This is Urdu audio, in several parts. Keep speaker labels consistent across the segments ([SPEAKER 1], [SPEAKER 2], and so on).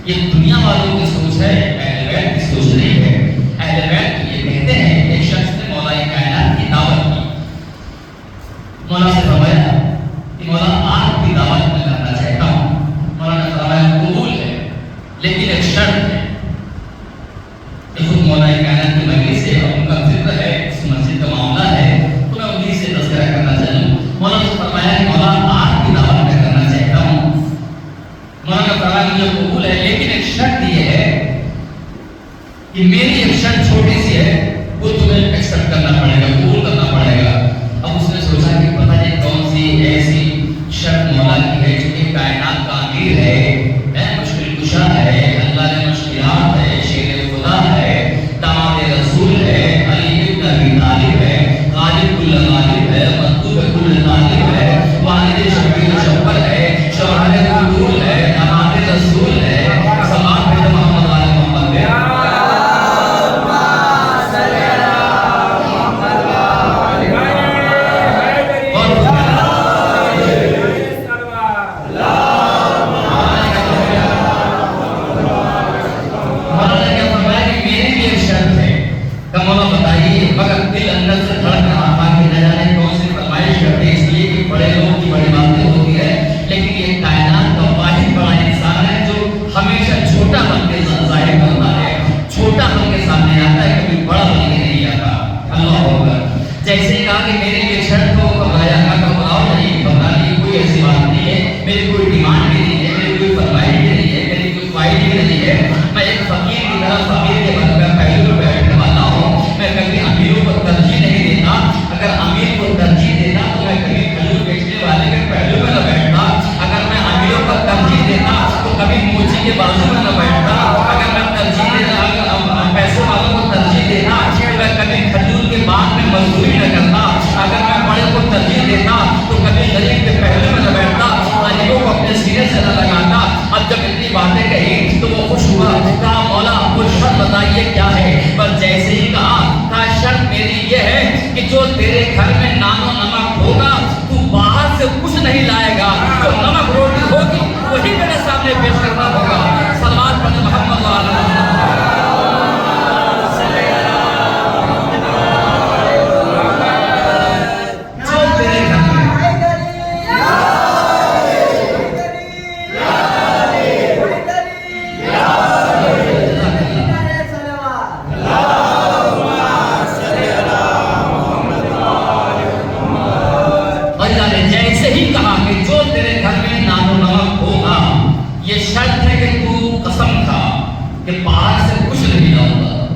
[SPEAKER 1] یہ دنیا والوں کی سوچ ہے، اہل بیت کی سوچ نہیں ہے۔ کہ میری ایک شرط چھوٹی سی ہے، وہ تمہیں ایکسپٹ کرنا پڑے گا، قبول کرنا پڑے گا۔ اب اس نے سوچا کہ پتہ نہیں کون سی ایسی شرط مولا کی ہے جو کہ کائنات کا امیر ہے، مشکل کشا ہے، اللہ نے مشکلات ہے، شیر خدا ہے، داماد رسول ہے، علی ابن ابی طالب ہے، غالب کل غالب ہے، مطلوب کل طالب ہے، والد شبیر شبر ہے، شوہر قبول ہے، داماد رسول ہے، سلام پہ محمد والے محمد ہے۔ جیسے کہا کہ میرے لیے شرط کو گھبرایا کا گھبراؤ نہیں، گھبرانے کی کوئی ایسی بات نہیں ہے، میری کوئی ڈیمانڈ بھی نہیں ہے، میری کوئی فرمائش بھی نہیں ہے، میری کوئی فائل بھی نہیں ہے، میں ایک فقیر کی طرح فقیر کے بعد میں پہلو پہ بیٹھنے والا ہوں، میں کبھی امیروں کو ترجیح نہیں دیتا، اگر امیر کو ترجیح دیتا تو میں کبھی کھجور بیچنے والے کے پہلو میں نہ بیٹھتا، اگر میں امیروں کو ترجیح دیتا تو کبھی موچی کے بازو میں نہ بیٹھتا، اگر میں ترجیح دیتا پیسوں والوں کو ترجیح دیتا تو میں کبھی کھجور کے باغ میں مزدوری نہ کرتا، اگر میں بڑے کو ترجیح دیتا تو کبھی غریب کے پہلو میں نہ بیٹھتا، غریبوں کو اپنے سینے سے نہ لگاتا۔ اب جب اتنی باتیں کہی تو وہ خوش ہوا، کہا مولا وہ شرط بتائیے کیا ہے؟ پر جیسے ہی کہا شرط میری یہ ہے کہ جو تیرے گھر میں نان و نمک ہوگا تو باہر سے کچھ نہیں لائے گا، جو نمک روٹی ہوگی وہی میرے سامنے پیش کرنا ہوگا۔ صلوات پڑھیں محمد وعلی محمد۔ جیسے ہی کہا کہ جو تیرے گھر میں نان و نمک ہوگا، یہ شرط ہے کہ تو قسم کھا کہ باہر سے کچھ نہیں لاؤں گا۔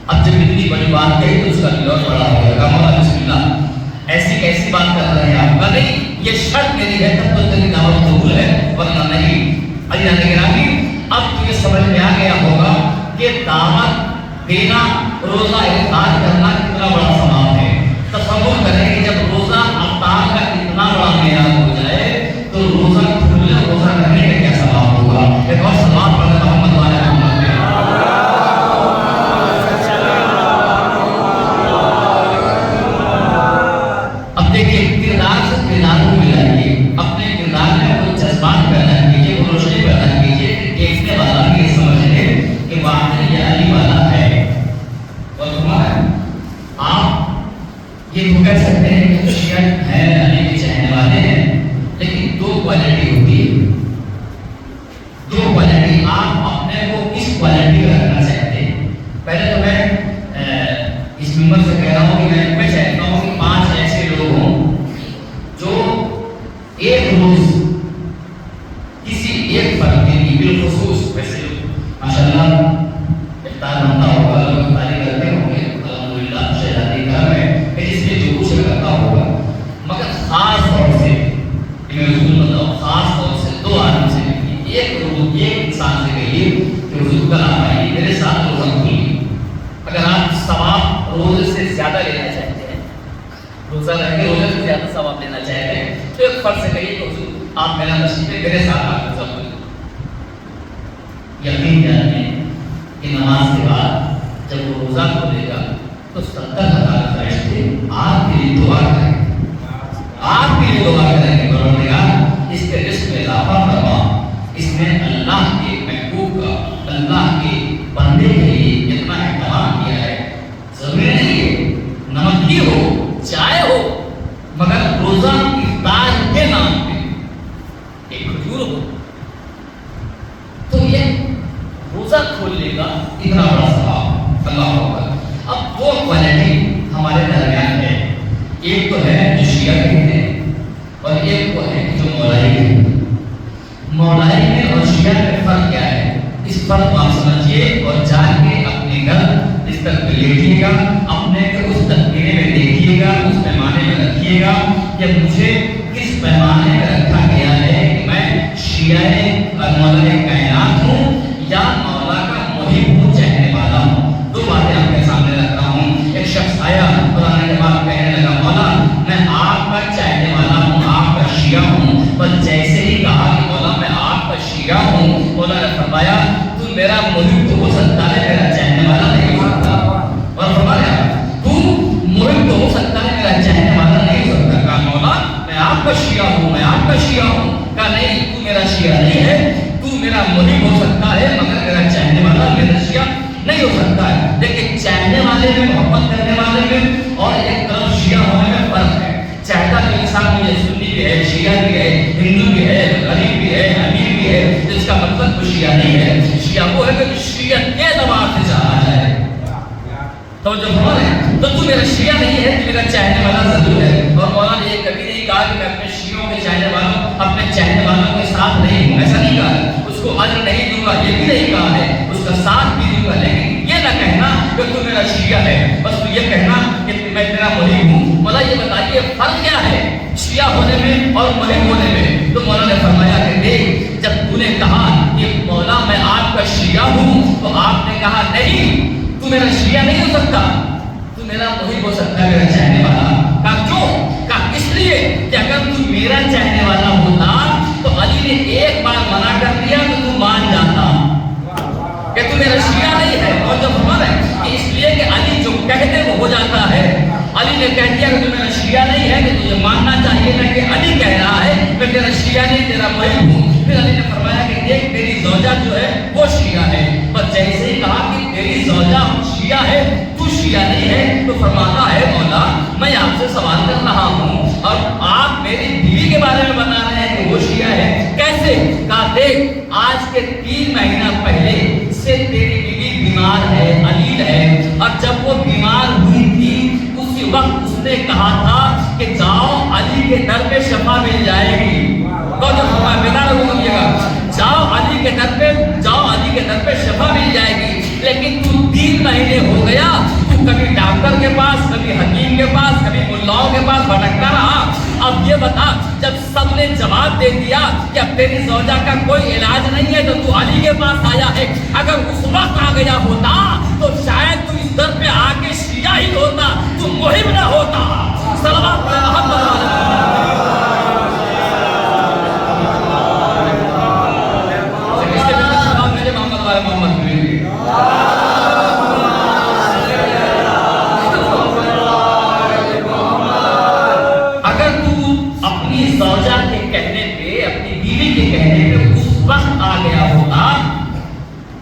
[SPEAKER 1] اب جب اتنی بڑی بات کہی تو اس کا دل بڑا ہو گیا، مولا بسم اللہ ایسی کیسی بات کر رہے ہیں آپ؟ نہیں یہ شرط میری ہے تب تو تیری دعوت قبول ہے، ورنہ نہیں۔ عزیزان گرامی اب تجھے سمجھ میں آ گیا ہوگا کہ دعوت دینا، روزہ افطار کرنا کتنا بڑا ثواب ہے۔ تصور کریں کہ جب روزہ افطار کا اتنا بڑا معیار ہو جائے تو روزہ کھلے روزہ کرنے کا کیا ثواب ہوگا؟ ایک اور ثواب پڑھنا محمد والے محمد میں۔ اب دیکھیے کردار سے کردار کو ملائیے، اپنے کردار میں وہ جذبات پیدا کیجیے، وہ روشنی پیدا کیجیے کہ دیکھنے والا بھی یہ سمجھ لے کہ واقعی یہ علی والا ہے۔ اور تمہارا آپ یہ تو کہہ سکتے ہیں کہ شیعہ ہیں، علی کے چاہنے والے ہیں، لیکن دو کوالٹی ہوتی ہے، دو کوالٹی۔ آپ اپنے کو کس کوالٹی کا رکھنا چاہتے ہیں؟ پہلے تو میں اس ممبر سے کہہ رہا ہوں کہ میں چاہتا ہوں کہ 5 ایسے لوگ ہوں جو ایک روز کسی ایک فرد کے لیے بالخصوص، ویسے ماشاءاللہ افطار بنتا ہوگا، لوگ افطاری کرتے ہوں گے الحمدللہ شہزادی گھر میں، جس میں جو کچھ کرتا ہوگا، مگر خاص طور سے میں حضور بتاؤں خاص طور سے 2 آدمی سے کہیے، ایک انسان سے کہیے کہ حضور کل آپ آئیے میرے ساتھ روزہ کھولیے۔ اگر آپ ثواب روزے سے زیادہ لینا چاہتے ہیں، روزہ رہ کے روزے سے زیادہ ثواب لینا چاہتے ہیں، تو ایک فرد سے کہیے کہ حضور آپ میرا نصیب ہے، میرے ساتھ آپ روزہ کھولیے۔ یقین جانیں کہ نماز کے بعد جب وہ روزہ کھولے گا تو 70,000 فرشتے آپ کے لیے دعا کریں گے، آپ کے لیے دعا کریں گے، پروردگار اس کے رزق میں اضافہ فرما، اس میں اللہ کے محبوب کا، اللہ کے بندے کے لیے اتنا اہتمام کیا ہے۔ ضروری نہیں ہے نمکی ہو چائے ہو، مگر روزہ افطار کے نام پہ ایک کھجور ہو تو یہ روزہ کھولنے کا اتنا بڑا ثواب اللہ ہوگا۔ اب وہ کوالٹی ہمارے درمیان ہے، ایک تو ہے جو شیعہ کہتے ہیں اور ایک وہ ہے جو مولائی کہتے ہیں۔ مولائی میں اور شیعہ میں فرق کیا ہے؟ اس فرق کو آپ سمجھیے اور جا کے اپنے گھر بستر پہ لیٹیے گا، اپنے کو اس تذکرے میں دیکھیے گا، اس پیمانے میں رکھیے گا کہ مجھے کس پیمانے میں رکھا گیا ہے کہ میں شیعہ مولا کائنات ہوں یا مولا کا محب ہوں، چاہنے والا ہوں۔ دو باتیں آپ کے سامنے رکھ رہا ہوں۔ ایک شخص آیا قرآن کے بعد کہنے لگا مولا میں آپ کا چاہنے والا ہوں، آپ کا شیعہ ہوں، پر جیسے ہی کہا کہ مولا میں آپ کا شیعہ ہوں، مولا نے فرمایا تو میرا محب تو ہو سکتا ہے، میرا چاہنے والا نہیں ہو سکتا۔ اور فرمایا تو محب تو ہو سکتا ہے، میرا چاہنے والا نہیں ہو سکتا۔ کہا مولا میں آپ کا شیعہ ہوں، میں آپ کا شیعہ ہوں۔ کہا نہیں تو میرا شیعہ نہیں ہے، تو میرا محب ہو سکتا ہے مگر میرا چاہنے والا میرا شیعہ نہیں ہو سکتا ہے۔ لیکن چاہنے والے میں، محبت کرنے والے میں اور ایک طرف شیعہ ہونے میں فرق ہے۔ چاہتا تو انسان مجھے سنی بھی ہے، شیعہ بھی ہے، ہندو بھی ہے، غریب بھی ہے، امیر بھی ہے، جس کا مطلب تو شیعہ نہیں ہے۔ شیعہ وہ ہے کہ شیعہ کے دباؤ سے چاہا جائے۔ تو جو مولا ہے تو میرا شیعہ نہیں ہے، تو میرا چاہنے والا ضرور ہے۔ اور مولا نے یہ کبھی نہیں کہا کہ میں اپنے شیعوں کے چاہنے والوں، اپنے چاہنے والوں کے ساتھ نہیں ہوں، ایسا نہیں کہا ہے۔ اس کو اجر نہیں دوں گا یہ بھی نہیں کہا ہے، اس کا ساتھ بھی دوں گا، لیکن یہ نہ کہنا کہ تو میرا شیعہ ہے، بس تو یہ کہنا کہ میں تیرا محب ہوں۔ مولا یہ بتائیے فرق کیا ہے شیعہ ہونے میں اور محب ہونے میں؟ تو مولا نے فرمایا کہ دیکھ جب تو نے کہا کہ مولا میں آپ کا شیعہ ہوں تو آپ نے کہا نہیں تو میرا شیعہ نہیں ہو سکتا، تو میرا محب ہو سکتا ہے، میرا چاہنے والا۔ کہا کیوں؟ کہا اس لیے کہ اگر تو میرا چاہنے والا ہوتا تو علی نے ایک بار منع کر دیا تو مان جاتا کہ تو میرا شیعہ نہیں ہے۔ اور جب ہمارا ہے کہ اس لیے کہ علی جو کہتے وہ ہو جاتا ہے، علی نے کہہ دیا کہ تو میرا شیعہ نہیں ہے، کہ تجھے ماننا چاہیے تھا کہ علی کہہ رہا ہے میں تیرا شیعہ نہیں تیرا محب ہوں۔ پھر علی نے فرمایا کہ دیکھ تیری زوجہ جو ہے وہ شیعہ ہے، پر جیسے ہی کہا کہ تیری زوجہ شیعہ ہے تو شیعہ نہیں ہے، تو فرماتا ہے مولا میں آپ سے سوال کر رہا ہوں اور آپ میری بیوی کے بارے میں بتا رہے ہیں کہ وہ شیعہ ہے، کیسے؟ کہا دیکھ آج کے 3 مہینہ پہلے سے تیری بیوی بیمار ہے، علیل ہے، اور جب وہ بیمار ہوئی تھی اسی وقت اس نے کہا تھا کہ جاؤ علی کے در پہ شفا مل جائے گی۔ تو جو ہمارا بیدار ہو گیا گا جاؤ علی کے در پہ، جاؤ علی کے در پہ شفا مل جائے گی، لیکن تو 3 مہینے ہو گیا تو کبھی ڈاکٹر کے پاس، کبھی حکیم کے پاس، کبھی ملاؤں کے پاس بھٹکتا رہا۔ اب یہ بتا جب سب نے جواب دے دیا کہ اب تیری زوجہ کا کوئی علاج نہیں ہے تو علی کے پاس آیا ہے، اگر اس وقت آ گیا ہوتا تو شاید تو اس در پہ آ کے شیعہ ہی ہوتا، تو محب نہ ہوتا۔ صلوات محمد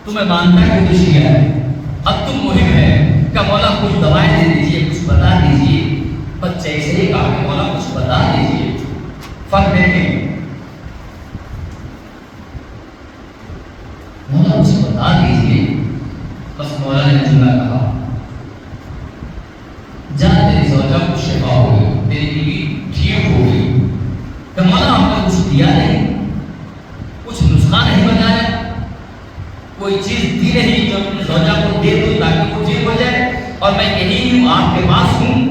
[SPEAKER 1] میں مانتا ہے کہ شیعہ ہے، اب تم محب ہے۔ کہ مولا کچھ دوائیں دے دیجئے، کچھ بتا دیجئے، پر جیسے ہی کہا کہ مولا کچھ بتا دیجئے، فرق دیکھیں مولا کچھ بتا دیجئے، بس مولا نے جملہ کہا جا تیری زوجہ کو شفا ہو گئی، تیری بیوی ٹھیک ہو گئی۔ کہ مولا ہم نے کچھ دیا نہیں، کچھ نسخہ نہیں بتایا، کوئی چیز دی نہیں جو اپنی زوجہ کو دے دوں تاکہ وہ ٹھیک ہو جائے، اور میں یہی ہوں آپ کے پاس ہوں،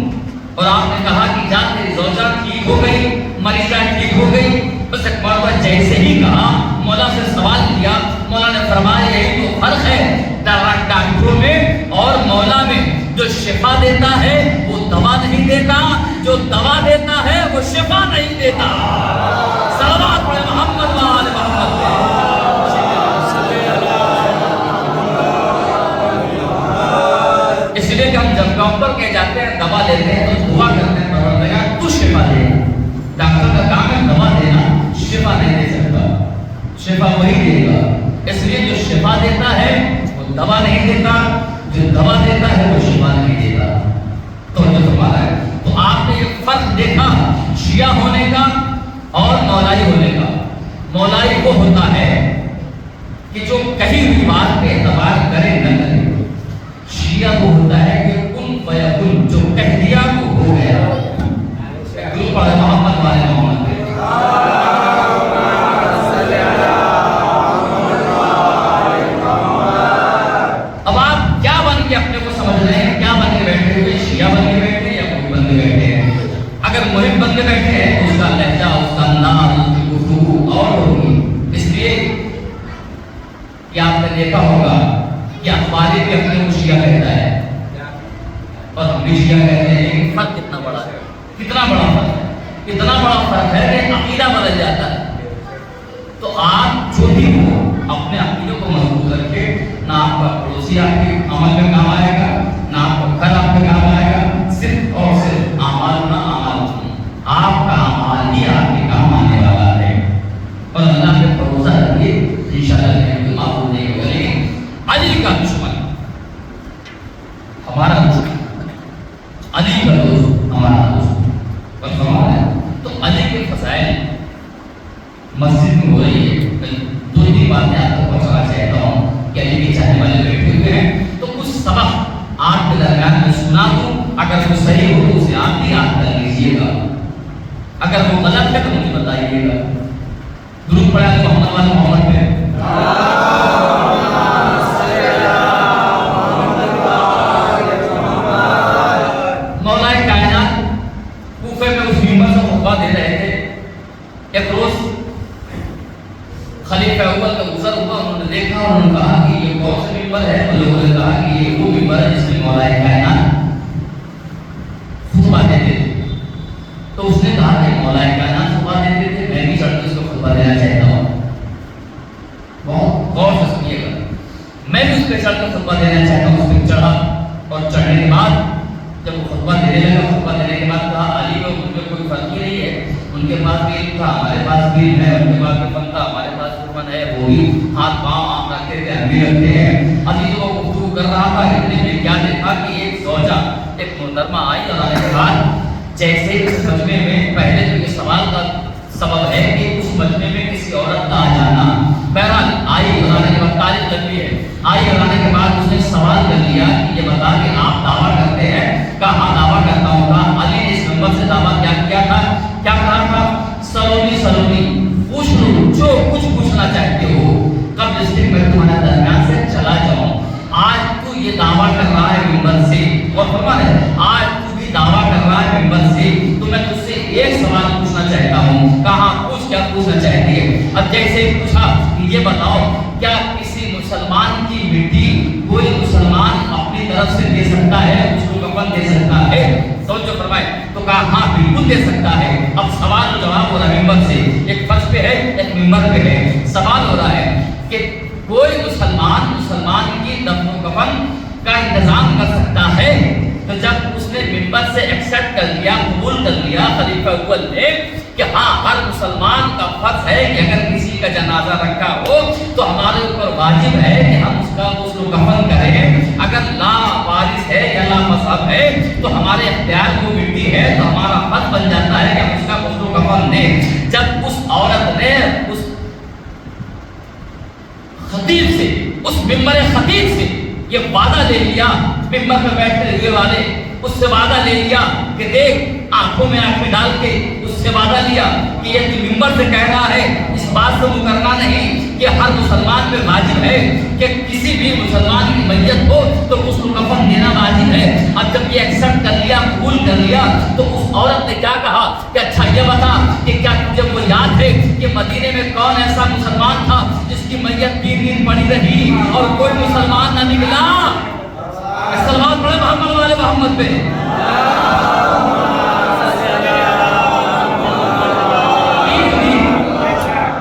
[SPEAKER 1] اور آپ نے کہا کہ جا تیری زوجہ ٹھیک ہو گئی، مریضہ ٹھیک ہو گئی۔ بس ایک مرتبہ جیسے ہی کہا مولا سے سوال کیا، مولا نے فرمایا یہی تو فرق ہے ڈاکٹروں میں اور مولا میں، جو شفا دیتا ہے وہ دوا نہیں دیتا، جو دوا دیتا ہے وہ شفا نہیں دیتا۔ صلوات پڑھے محمد و آل محمد پہ۔ اس لیے کہ ہم جب ڈاکٹر کے جاتے ہیں دوا لیتے ہیں تو دعا کرتے ہیں پروردگار تو شفا دے۔ ڈاکٹر کا کام ہے دوا دینا، شفا نہیں دے سکتا، شفا وہی دے گا۔ اس لیے جو شفا دیتا ہے وہ دوا نہیں دیتا، جو دوا دیتا ہے وہ شفا نہیں دیتا۔ تو جو ہمارا ہے تو آپ نے یہ فرق دیکھا شیعہ ہونے کا اور مولائی ہونے کا۔ مولائی وہ ہوتا ہے کہ جو کہی ہوئی بات پہ اعتبار کرے نہ کرے، شیعہ وہ ہوتا ہے کہ کن فیکن، جو کہہ دیا وہ ہو گیا۔ محمد والے محمد پہ اب آپ کیا بن کے اپنے کو سمجھ بن کے بیٹھے ہیں اس کا لہجہ، اس کا انداز، اس کی گفتگو اور ہوگی. اس لیے کہ آپ نے دیکھا ہوگا کہ اخباری بھی اپنے کو شیعہ کہتا ہے اور ہم بھی شیعہ کہتے ہیں، لیکن فرق کتنا بڑا ہے، کتنا بڑا فرق ہے، اتنا بڑا فرق ہے کہ عقیدہ بدل جاتا ہے. تو آپ جو بھی ہو اپنے عقیدوں کو مضبوط رکھے، نہ آپ کا پڑوسی آپ کے عمل میں کام آئے گا، نہ آپ کا گھر آپ کے کام آئے گا. صرف اور صرف اعمال نہ اعمال، آپ کا اعمال ہی آپ کے کام آنے والا ہے. اور اللہ پہ بھروسہ رکھیے، انشاءاللہ کوئی معقول نہیں ہوگا. لیکن علی کا دشمن ہمارا دشمن، علی کا دوست ہمارا دوست، اور ہمارا تو علی کے فضائل مسجد میں ہو رہی ہے. دو تین باتیں آپ کو پہنچانا چاہتا ہوں کہ علی کے چاہنے والے بیٹھے ہوئے ہیں، تو کچھ سبق آپ کے درمیان میں سنا دوں. اگر وہ صحیح ہو تو اسے آپ بھی یاد کر لیجیے گا، اگر وہ غلط ہے تو مجھے بتائیے گا. درود پڑھا ہے محمد والے محمد پہ. مولا کائنات کوفے میں اس ممبر سے خطبہ دے رہے تھے. ایک روز خلیفہ اول کا گزر ہوا، انہوں نے دیکھا اور انہوں نے کہا کہ یہ کون سا ممبر ہے. لوگوں نے کہا کہ یہ وہ ممبر ہے جس میں مولا کائنات خطبہ دیتے تھے. تو اس نے کہا کہ مولا کائنات خطبہ دیتے تھے، میں بھی چڑھ کے اس کو خطبہ دینا چاہتا ہوں. بہت غور سے سنیے گا، میں بھی اس پہ چڑھ کر خطبہ دینا چاہتا ہوں. اس پہ چڑھا اور چڑھنے کے بعد جب وہ خطبہ دینے لگا، خطبہ دینے کے بعد کہا علی کو ان میں کوئی فرق ہی نہیں ہے، ان کے پاس بھی علم تھا، ہمارے پاس بھی علم ہے، ان کے پاس بھی فن تھا، ہمارے پاس بھی فن ہے. وہ بھی ہاتھ پاؤں آپ رکھتے تھے، ہم بھی رکھتے ہیں. علی جو گفتگو کر رہا تھا، اتنے میں کیا دیکھا کہ ایک زوجہ، ایک محترمہ آئی اور آنے کے بعد جیسے اس مجمع میں پہلے تو یہ سوال کا سبب ہے کہ اس مجمع میں کسی عورت کا آ جانا. بہرحال آئی اور آنے کے بعد تاریخ لگی ہے، آئی اور آنے کے بعد اس نے سوال کر لیا کہ یہ بتا کہ آپ دعویٰ کرتے ہیں؟ کہا ہاں دعویٰ کرتا ہوں. کہا علی نے اس ممبر سے دعویٰ کیا کیا تھا؟ کیا کہا تھا؟ سلونی سلونی، پوچھ لو جو کچھ پوچھنا چاہتے ہو، قبل اس کے میں تمہارے درمیان سے چلا جاؤں. آج تو یہ دعویٰ کر رہا ہے ممبر سے، اور فرما ہے آج تو بھی دعویٰ کر رہا ہے ممبر سے، تو میں تجھ سے ایک سوال پوچھنا چاہتا ہوں. کہا پوچھ، کیا پوچھنا چاہتی ہے؟ اب جیسے پوچھا کہ یہ بتاؤ کیا کسی مسلمان کی مٹی کوئی مسلمان اپنی طرف سے دے سکتا ہے، اس کو کفن دے سکتا ہے؟ سوچو فرمائے. تو کہا ہاں بالکل دے سکتا ہے. اب سوال و جواب ہو رہا ہے ممبر سے، ایک فرش پہ ہے ایک ممبر پہ ہے. سوال ہو رہا ہے کہ کوئی مسلمان کی دفن و کفن کا انتظام کر سکتا ہے؟ تو جب اس نے ممبر سے ایکسپٹ کر لیا، قبول کر لیا خلیفہ اول نے کہ ہاں ہر مسلمان کا فرض ہے کہ اگر کسی کا جنازہ رکھا ہو تو ہمارے اوپر واجب ہے کہ ہم اس کا غسل و کفن کریں. اگر لا وارث ہے یا لا مذہب ہے تو ہمارے اختیار کو مٹی ہے، تو ہمارا فرض بن جاتا ہے کہ ہم اس کا غسل و کفن دیں. جب اس عورت نے اس خطیب سے، اس ممبر خطیب سے یہ وعدہ لے لیا، ممبر پہ بیٹھتے ہوئے والے اس سے وعدہ لے لیا کہ دیکھ آنکھوں میں آنکھیں ڈال کے اس سے وعدہ لیا کہ یہ تو ممبر سے کہہ رہا ہے، اس بات سے مکرنا نہیں کہ ہر مسلمان پہ واجب ہے کہ کسی بھی مسلمان کی میت ہو تو اس کو کفن دینا واجب ہے. اب جب یہ ایکسپٹ کر لیا، قبول کر لیا، تو اس عورت نے کیا کہا کہ اچھا یہ بتا کہ کیا تجھے وہ یاد ہے کہ مدینے میں کون ایسا مسلمان تھا جس کی میت 3 دن پڑی رہی اور کوئی مسلمان نہ نکلا؟ سلوات پڑھے محمد والے محمد پہ.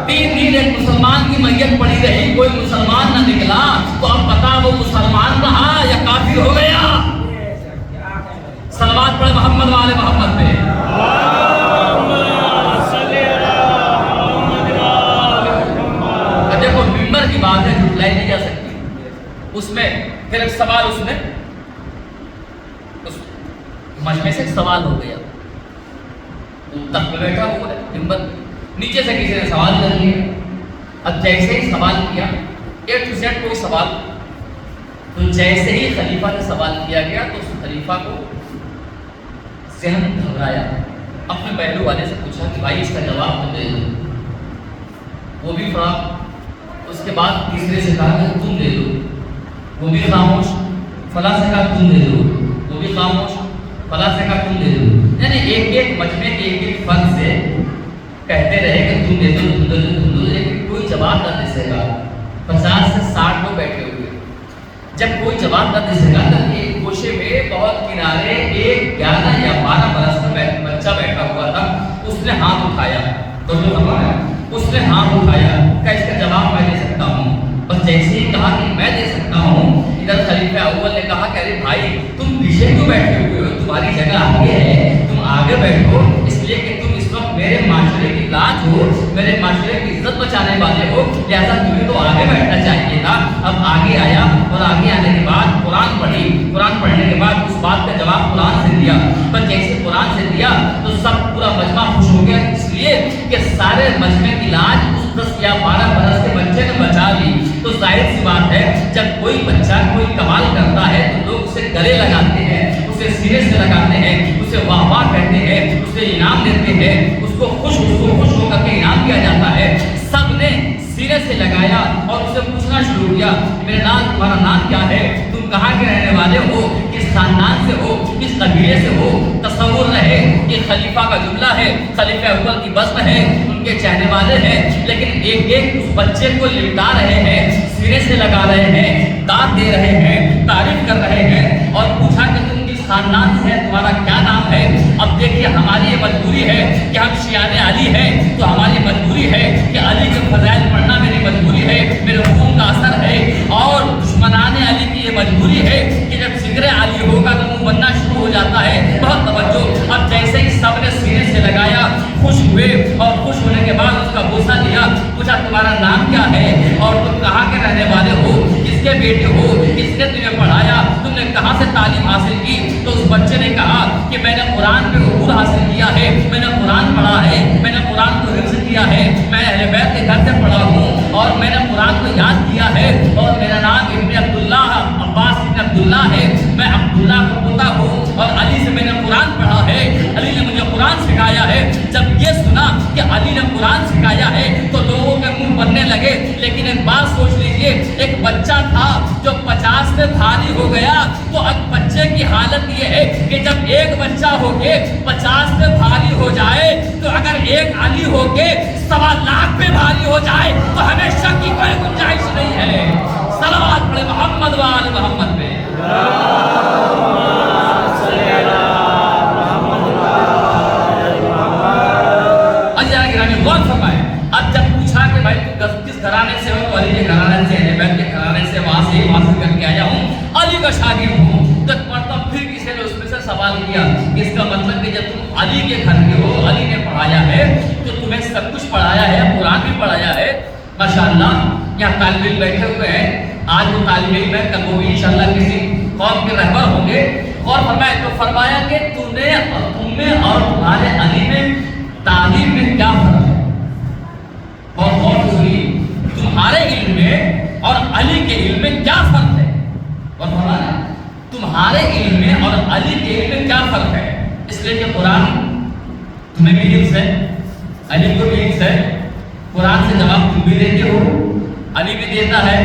[SPEAKER 1] 3 دن ایک مسلمان کی میت پڑی رہی، کوئی مسلمان نہ نکلا. تو اب بتا وہ مسلمان رہا یا کافر ہو گیا؟ سلوات پڑھے محمد والے محمد پہ. دیکھو ممبر کی بات ہے، جھٹلائی نہیں جا سکتی. اس میں پھر ایک سوال، اس میں اس مجمع سے ایک سوال ہو گیا. تخت پہ بیٹھا ہوا ہے ممبر، نیچے سے کسی نے سوال کر لیا. اب جیسے ہی سوال کیا A to Z کوئی سوال، تو جیسے ہی خلیفہ نے سوال کیا گیا تو اس خلیفہ کو ذہن گھبرایا. اپنے پہلو والے سے پوچھا کہ بھائی اس کا جواب تو دے دو. وہ بھی پڑھا. اس کے بعد تیسرے سے کہا کہ تم دے دو. وہ بھی خاموش. فلاں سے کہا تم دے دو. وہ بھی خاموش. فلاں سے کہا تم دے دو، یعنی ایک ایک مجمع کے ایک ایک فرد سے کہتے رہے کہ تم دے دو تم دے دو تم دے دو، لیکن کوئی جواب نہ دے سکا۔ 50 سے 60 لوگ بیٹھے ہوئے، جب کوئی جواب نہ دے سکا تو ایک گوشے میں بہت کنارے ایک 11 یا 12 برس کا بچہ بیٹھا ہوا تھا، اس نے ہاتھ اٹھایا، تو جو ہمارا اس نے ہاتھ اٹھایا کہ اس کا جواب میں دے سکتا ہوں، بس جیسے ہی کہا کہ میں دے سکتا ہوں، ادھر خلیفہ اول نے کہا کہ ارے بھائی تم پیچھے کیوں بیٹھے ہوئے ہو، تمہاری جگہ آگے ہے، تم آگے بیٹھو، اس لیے کہ تم اس وقت میرے معاشرے کی لاج ہو، میرے معاشرے کی عزت بچانے والے ہو، لہذا تمہیں تو آگے بیٹھنا چاہیے تھا۔ اب آگے آیا اور آگے آنے کے بعد قرآن پڑھی، قرآن پڑھنے کے بعد اس بات کا جواب قرآن سے دیا، پر جیسے قرآن سے دیا تو سب پورا مجمع خوش ہو گیا، اس لیے کہ سارے مجمع کی لاج اس 10 یا 12 برس کے بچے نے بچا لی۔ تو ظاہر سی بات ہے جب کوئی بچہ کوئی کمال کرتا ہے تو لوگ اسے گلے لگاتے ہیں، اسے سینے سے لگاتے ہیں، اسے واہ واہ کہتے ہیں، اسے انعام دیتے ہیں، اس کو خوش ہو کر کے انعام دیا جاتا ہے۔ سب نے سینے سے لگایا اور اسے پوچھنا شروع کیا، میرا نام تمہارا نام کیا ہے، تم کہاں کے رہنے والے ہو، کس خاندان سے ہو، کس قبیلے سے ہو۔ تصور رہے کہ خلیفہ کا جملہ ہے، خلیفہ اول کی بزم ہے، ان کے چہرے والے ہیں، لیکن ایک ایک اس بچے کو لپٹا رہے ہیں، سینے سے لگا رہے ہیں، داد دے رہے ہیں، تعریف کر رہے ہیں، اور پوچھا کہ تم کس خاندان سے ہے، تمہارا کیا نام ہے۔ اب دیکھیے ہماری یہ مجبوری ہے کہ ہم شیعان علی ہیں، تو ہماری مجبوری ہے کہ علی کے فضائل پڑھنا میری مجبوری ہے، میرے خون کا اثر ہے، اور دشمنان علی کی یہ مجبوری ہے کہ جب ذکر علی ہوگا تو منہ بننا شروع ہو جاتا ہے۔ بہت توجہ، اب جیسے ہی سب نے سینے سے لگایا، خوش ہوئے، اور خوش ہونے کے بعد اس کا بوسہ لیا، پوچھا تمہارا نام کیا ہے اور تم کہاں کے رہنے والے ہو، کس کے بیٹے ہو، کس نے تمہیں پڑھایا، تم نے کہاں سے تعلیم حاصل کی۔ تو اس بچے نے کہا کہ میں نے قرآن پہ عبور حاصل کیا ہے، میں نے قرآن پڑھا ہے، میں نے قرآن کو حفظ کیا ہے، میں اہل بیت کے گھر سے پڑھا ہوں، اور میں نے قرآن کو یاد کیا ہے، اور میرا نام ابن عبداللہ عباس ابن عبداللہ ہے، میں عبداللہ کا پوتا ہوں، اور علی سے میں نے قرآن پڑھا ہے، علی نے مجھے قرآن سکھایا ہے۔ جب یہ سنا کہ علی نے قرآن سکھایا ہے تو لوگوں کے منہ بننے لگے، لیکن ایک بات سوچ لیجئے، ایک بچہ تھا جو 50 میں بھاری ہو گیا، تو اب بچے کی حالت یہ ہے کہ جب ایک بچہ ہو کے 50 میں بھاری ہو جائے، تو اگر ایک علی ہو کے 1.25 لاکھ پہ بھاری ہو جائے تو ہمیشہ کی کوئی گنجائش نہیں ہے۔ صلوات پڑھے محمد وآل محمد پہ۔ اب جب پوچھا کہ بھائی کس گھرانے سے ہو، تو علی کے گھرانے سے، اہل بیت کے گھرانے سے، وہاں سے حاصل کر کے آیا ہوں، علی کا شاگرد ہوں۔ تو مطلب پھر کسی نے اس میں سے سوال کیا، اس کا مطلب کہ جب تم علی کے گھر کے ہو، علی نے پڑھایا ہے، تو تمہیں سب کچھ پڑھایا ہے، قرآن بھی پڑھایا ہے۔ ماشاءاللہ یہاں طالب علم بیٹھے ہوئے ہیں، آج وہ طالب علم ہے، کل وہ بھی انشاءاللہ کسی قوم کے رہبر ہوں گے۔ اور فرمایا کہ تم میں اور تمہارے علی میں تعلیم میں کیا فرق ہے، اور غور سنیے، تمہارے علم میں اور علی کے علم میں کیا فرق ہے، اور فرمایا تمہارے علم میں اور علی کے علم میں کیا فرق ہے، اس لیے کہ قرآن تمہیں بھی حفظ ہے، علی کو بھی حفظ ہے، قرآن سے جواب تم بھی دیتے ہو، علی بھی دیتا ہے،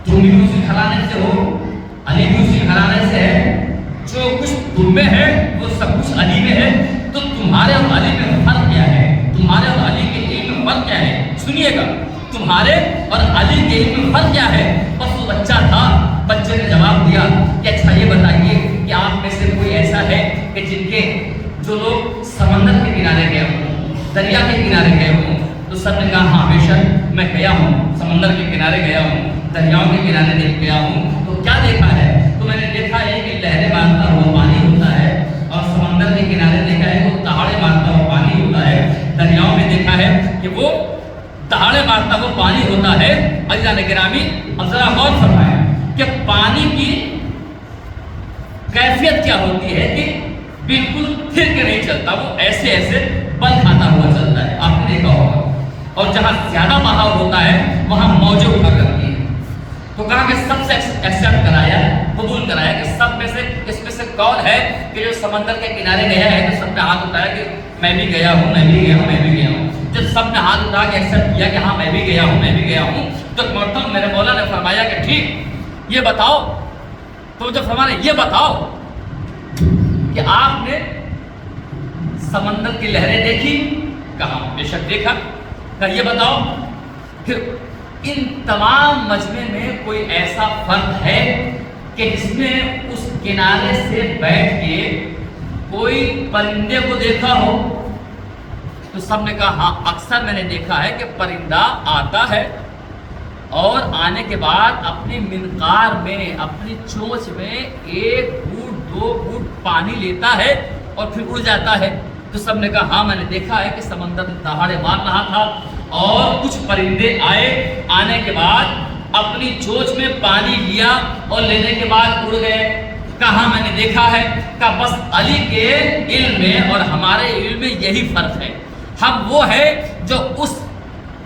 [SPEAKER 1] تم بھی اسی گھرانے سے ہو، علی بھی اسی گھرانے سے ہے، جو کچھ تم میں ہے وہ سب کچھ علی میں ہے، تو تمہارے اور علی میں فرق کیا ہے، تمہارے اور علی کے علم میں فرق کیا ہے، سنیے گا، تمہارے اور علی کے علم میں فرق کیا ہے۔ بس وہ بچہ تھا، بچے نے جواب دیا کہ اچھا یہ بتائیے کہ آپ میں سے کوئی ایسا ہے کہ جن کے جو لوگ سمندر کے کنارے گئے ہوں، دریا کے کنارے گئے ہوں، تو سب نے کہا ہاں بے شک میں گیا ہوں، سمندر کے کنارے گیا ہوں، دریاؤں کے کنارے دیکھ گیا ہوں۔ تو کیا دیکھا ہے؟ تو میں نے دیکھا ہے کہ لہریں مارتا ہوا پانی ہوتا ہے، اور سمندر کے کنارے دیکھا ہے وہ دہاڑے مارتا ہوا پانی ہوتا ہے، دریاؤں میں دیکھا ہے کہ وہ دہاڑے مارتا ہوا پانی ہوتا ہے۔ عزیزان گرامی، اب ذرا غور فرمائیں کہ پانی کی کیفیت کیا ہوتی ہے کہ بالکل پھر کے نہیں چلتا، وہ ایسے ایسے بل کھاتا ہوا چلتا ہے، آپ نے دیکھا ہوگا، اور جہاں زیادہ بہاؤ ہوتا ہے وہاں موجیں اٹھا کرتی ہیں۔ تو کہا کہ سب سے ایکسیپٹ کرایا، قبول کرایا کہ سب میں سے اس میں سے کون ہے کہ جو سمندر کے کنارے گیا ہے، تو سب نے ہاتھ اٹھایا کہ میں بھی گیا ہوں، میں بھی گیا ہوں، میں بھی گیا ہوں۔ جب سب نے ہاتھ اٹھا کے ایکسیپٹ کیا کہ ہاں میں بھی گیا ہوں، میں بھی گیا ہوں، تو محترم میرے مولا نے فرمایا کہ ٹھیک یہ بتاؤ، تو جب فرمایا یہ بتاؤ کہ آپ نے سمندر کی لہریں دیکھی؟ کہا بے شک دیکھا۔ کہ یہ بتاؤ کہ ان تمام مجمع میں کوئی ایسا فرد ہے کہ جس نے اس کنارے سے بیٹھ کے کوئی پرندے کو دیکھا ہو؟ تو سب نے کہا ہاں اکثر میں نے دیکھا ہے کہ پرندہ آتا ہے اور آنے کے بعد اپنی منقار میں اپنی چونچ میں 1 گھونٹ 2 گھونٹ پانی لیتا ہے اور پھر اڑ جاتا ہے۔ تو سب نے کہا ہاں میں نے دیکھا ہے کہ سمندر میں دہاڑے مار رہا تھا اور کچھ پرندے آئے، آنے کے بعد اپنی چونچ میں پانی لیا اور لینے کے بعد اڑ گئے۔ کہاں میں نے دیکھا ہے؟ کہ بس علی کے علم میں اور ہمارے علم میں یہی فرق ہے۔ ہم وہ ہے جو اس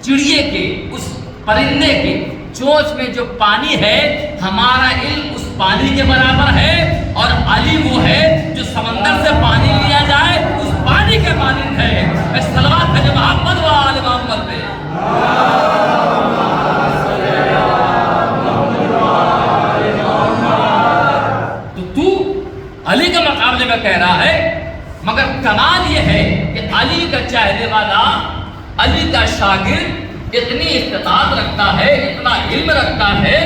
[SPEAKER 1] چڑیے کے، اس پرندے کے چونچ میں جو پانی ہے، ہمارا علم اس پانی کے برابر ہے، اور علی وہ ہے جو سمندر سے پانی لیا جائے اس پانی کے مانند ہے۔ صلوات ہے محمد و آل محمد پہ۔ علی کے مقابلے میں کہہ رہا ہے، مگر کمال یہ ہے کہ علی کا چاہنے والا، علی کا شاگرد اتنی استطاعت رکھتا ہے، اتنا علم رکھتا ہے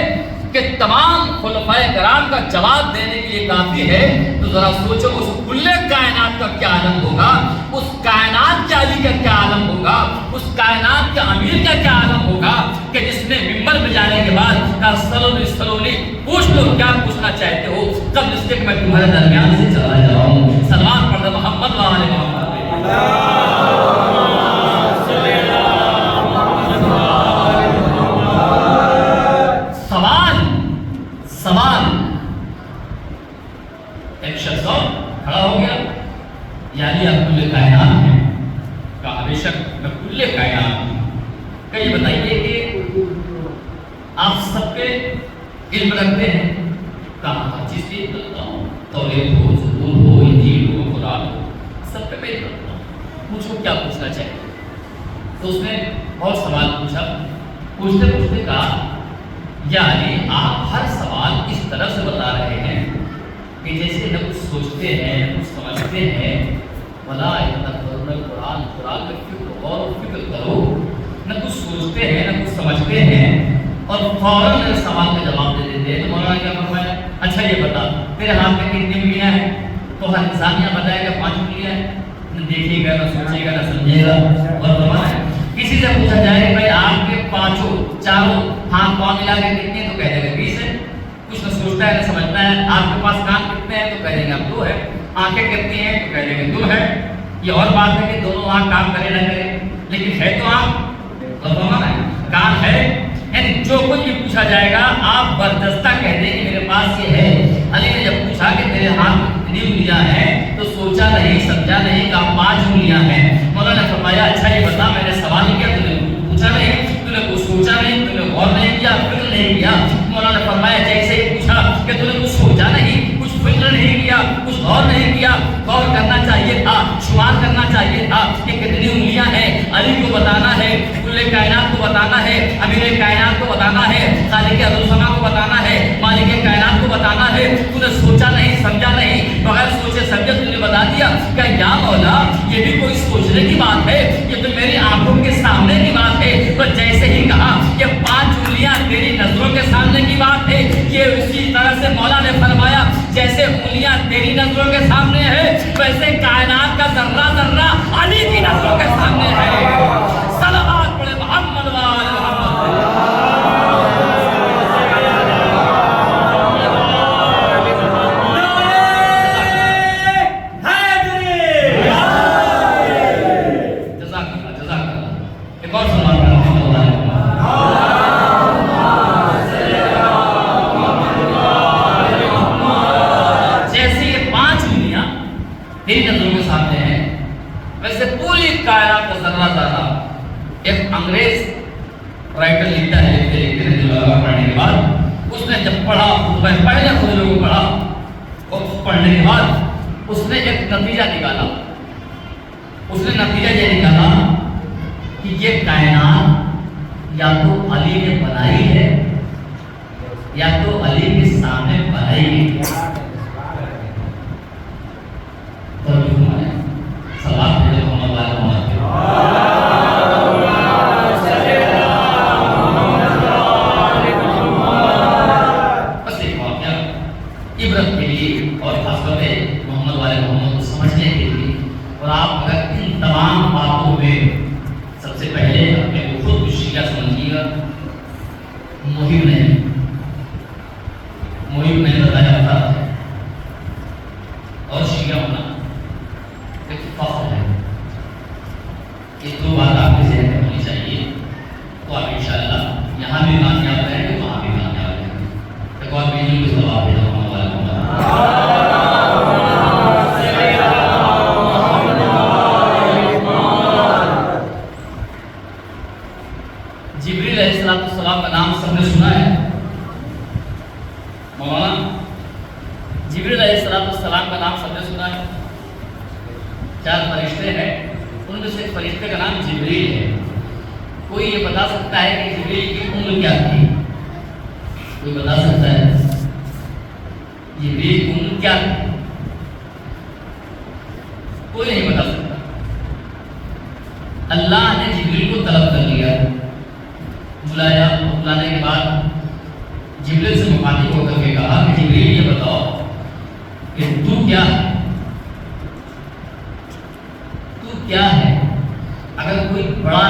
[SPEAKER 1] کہ تمام خلفائے کرام کا جواب دینے کے لیے کافی ہے۔ تو ذرا سوچو اس کل کائنات کا کیا عالم ہوگا، اس کائنات کے علی کا کیا عالم ہوگا، اس کائنات کے امیر کا کیا عالم ہوگا کہ جس نے ممبر میں جانے کے بعد کہا سلونی پوچھ لو کیا پوچھنا چاہتے ہو، قبل اس کے میں تمہارے درمیان سے چلا جاؤں۔ سلام پڑھ محمد و آل محمد۔ سوال ایک شخص کھڑا ہو گیا، یعنی آپ کل کائنات ہیں؟ کہا بے شک میں کل کائنات ہوں۔ کہ یہ بتائیے کہ آپ سب پہ علم رکھتے ہیں؟ کہا ہر چیز پہ علم رکھتا ہوں، توریت ہو، زبور ہو، انجیل ہو، قرآن ہو، سب پہ علم رکھتا ہوں۔ پوچھو کیا پوچھنا چاہیے؟ تو اس نے بہت سوال پوچھا، پوچھتے پوچھتے کہا یعنی آپ ہر سوال اس طرح سے بتا رہے ہیں کہ جیسے نہ کچھ سوچتے ہیں نہ کچھ سمجھتے ہیں، ولا یتدبرون القرآن، قرآن میں فکر غور و فکر کرو، نہ کچھ سوچتے ہیں نہ کچھ سمجھتے ہیں اور فوراً میرے سوال کا جواب دے دیتے ہیں۔ تو مولانا کیا فرمایا؟ اچھا یہ بتا تیرے ہاتھ میں کتنی انگلیاں ہیں؟ تو ہر انسان یہ بتائے گا 5 انگلیاں ہیں، نہ دیکھے گا نہ سوچے گا نہ سمجھے گا۔ اور فرمایا کسی سے پوچھا جائے کہ بھائی آپ کے 5 چاروں ہاتھ پاؤں ملا کے کتنے، تو کہہ دے گا 20 ہے۔ کچھ نہ سوچتا ہے نہ سمجھتا ہے۔ آپ کے پاس کان کتنے ہیں؟ تو کہہ دیں گے آپ 2 ہے۔ آنکھیں کتنی ہیں؟ تو کہہ دیں گے 2 ہے۔ یہ اور بات ہے کہ دونوں آنکھ کام کرے نہ کرے، لیکن ہے تو آنکھ اور کان ہے۔ یعنی جو کچھ بھی پوچھا جائے گا آپ بردستہ کہہ دیں کہ میرے پاس یہ ہے۔ علی نے جب پوچھا کہ تیرے ہاتھ میں کتنی انگلیاں ہیں تو سوچا نہیں سمجھا نہیں، کہا 5 انگلیاں ہیں۔ مولانا نے فرمایا اچھا یہ بتا میں نے سوال کیا، تو نے پوچھا نہیں، تو نے کچھ سوچا نہیں، تو نے غور نہیں کیا، فکر نہیں کیا۔ مولانا نے فرمایا جیسے ہی پوچھا کہ تو نے کچھ سوچا نہیں، کچھ فکر نہیں کیا، کچھ غور نہیں کیا، غور کرنا چاہیے تھا، شمار کرنا چاہیے تھا کہ کتنی انگلیاں ہیں، علی کو بتانا ہے، کل کائنات کو بتانا ہے، امیر کائنات کو بتانا ہے، خالق ارض کو بتانا ہے، مالک کائنات کو بتانا ہے۔ تو نے سوچا نہیں سمجھا نہیں، بغیر سوچے سمجھے تو نے بتا دیا کہ یا مولا یہ بھی کوئی سوچنے کی بات ہے، یہ تو میری آنکھوں کے سامنے کی بات ہے۔ تو جیسے ہی کہا کہ 5 انگلیاں تیری نظروں کے سامنے کی بات ہے، یہ اسی طرح سے مولا نے فرمایا جیسے انگلیاں تیری نظروں کے سامنے ہے ویسے کائنات کا ذرہ ذرہ علی کی نظروں کے سامنے ہے۔ صلوات پڑھے محمد و آل محمد۔ تیری نظروں کے سامنے ہے ویسے پوری کائنات کا ذرہ ذرہ۔ ایک انگریز رائٹر لکھتا ہے پڑھنے کے بعد، اس نے جب پڑھا پہلے خود لوگوں کو پڑھا اور پڑھنے کے بعد اس نے ایک نتیجہ نکالا۔ اس نے نتیجہ یہ نکالا کہ یہ کائنات یا تو علی نے بنائی ہے یا تو علی کے سامنے بنائی گئی۔ اور خاص طور پہ محمد والے محمد کو سمجھنے کے لیے، اور آپ اگر ان تمام باتوں میں سب سے پہلے اپنے کو خود شیعہ سمجھیے گا، محب نہیں بتایا تھا، اور شیعہ ہونا ایک فخر ہے. یہ دو بات آپ کے ذہن میں ہونی چاہیے، تو آپ انشاءاللہ یہاں بھی کامیاب رہیں گے، وہاں بھی کامیاب رہیں گے. ایک اور بیجوں کو جواب دے دو والا جبریل علیہ السلام کا نام سب نے سنا ہے؟ مولانا جبریل علیہ السلام کا نام سب نے سنا ہے؟ 4 فرشتے ہیں، ان میں سے ایک فرشتے کا نام جبریل ہے. کوئی یہ بتا سکتا ہے کہ جبریل کی عمر کیا تھی؟ کوئی بتا سکتا ہے جبریل کی عمر کیا تھی؟ کوئی نہیں بتا سکتا. اللہ نے جبریل کو طلب کر لیا، بلایا، بلانے کے بعد جبریل سے مخاطب ہو کر کے کہا کہ جبریل یہ بتاؤ کہ تو کیا ہے؟ تو کیا ہے؟ اگر کوئی بڑا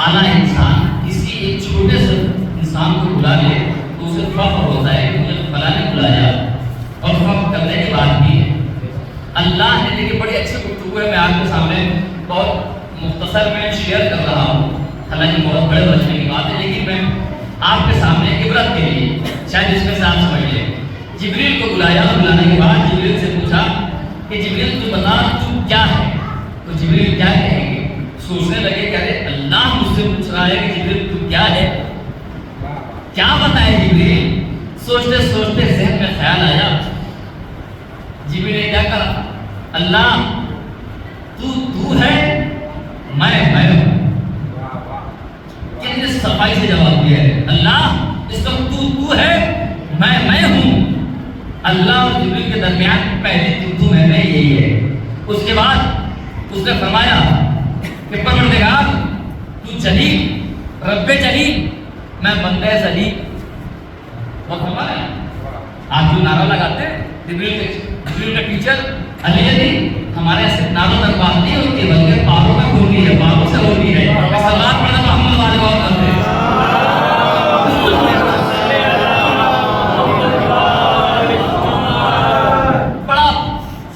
[SPEAKER 1] اعلیٰ انسان کسی ایک چھوٹے سے انسان کو بلا لے تو اسے فخر ہوتا ہے کہ مجھے فلاں نے بلایا، اور فخر کرنے کی بات بھی ہے. اللہ نے دیکھیں بڑی اچھی گفتگو ہے، میں آپ کے سامنے بہت مختصر میں شیئر کر رہا ہوں، حالانکہ بہت بڑے بچنے کی بات ہے، لیکن میں آپ کے سامنے عبرت کے لیے شاید اس میں سے آپ سمجھ لیں. جبریل کو بلایا، بلانے کے بعد جبریل سے پوچھا کہ جبریل تو بتا تو کیا ہے؟ تو جبریل کیا کہیں گے؟ سوچنے لگے کہ ارے اللہ مجھ سے پوچھ رہا ہے کہ جبریل تو کیا ہے، کیا بتائے جبریل؟ سوچتے سوچتے ذہن میں خیال آیا، جبریل نے کیا کہا؟ اللہ تو ہے، میں ہوں. کتنے صفائی سے جواب دیا ہے. اللہ اس وقت تو ہے، میں ہوں. اللہ اور جبریل کے درمیان پہلی تو میں یہی ہے. اس کے بعد اس نے فرمایا کہ پروردگار تو جلیل، رب جلیل، میں بندہ ذلیل. وہ فرمایا آپ جو نعرہ لگاتے ہیں جبریل کا ٹیچر علی ہمارے ایسے نعروں تک بات نہیں ہوتی بلکہ پاروں میں ہوتی ہے، پاروں سے ہوتی ہے. سلوات پڑھنا محمد والے بہت کرتے ہیں. بڑا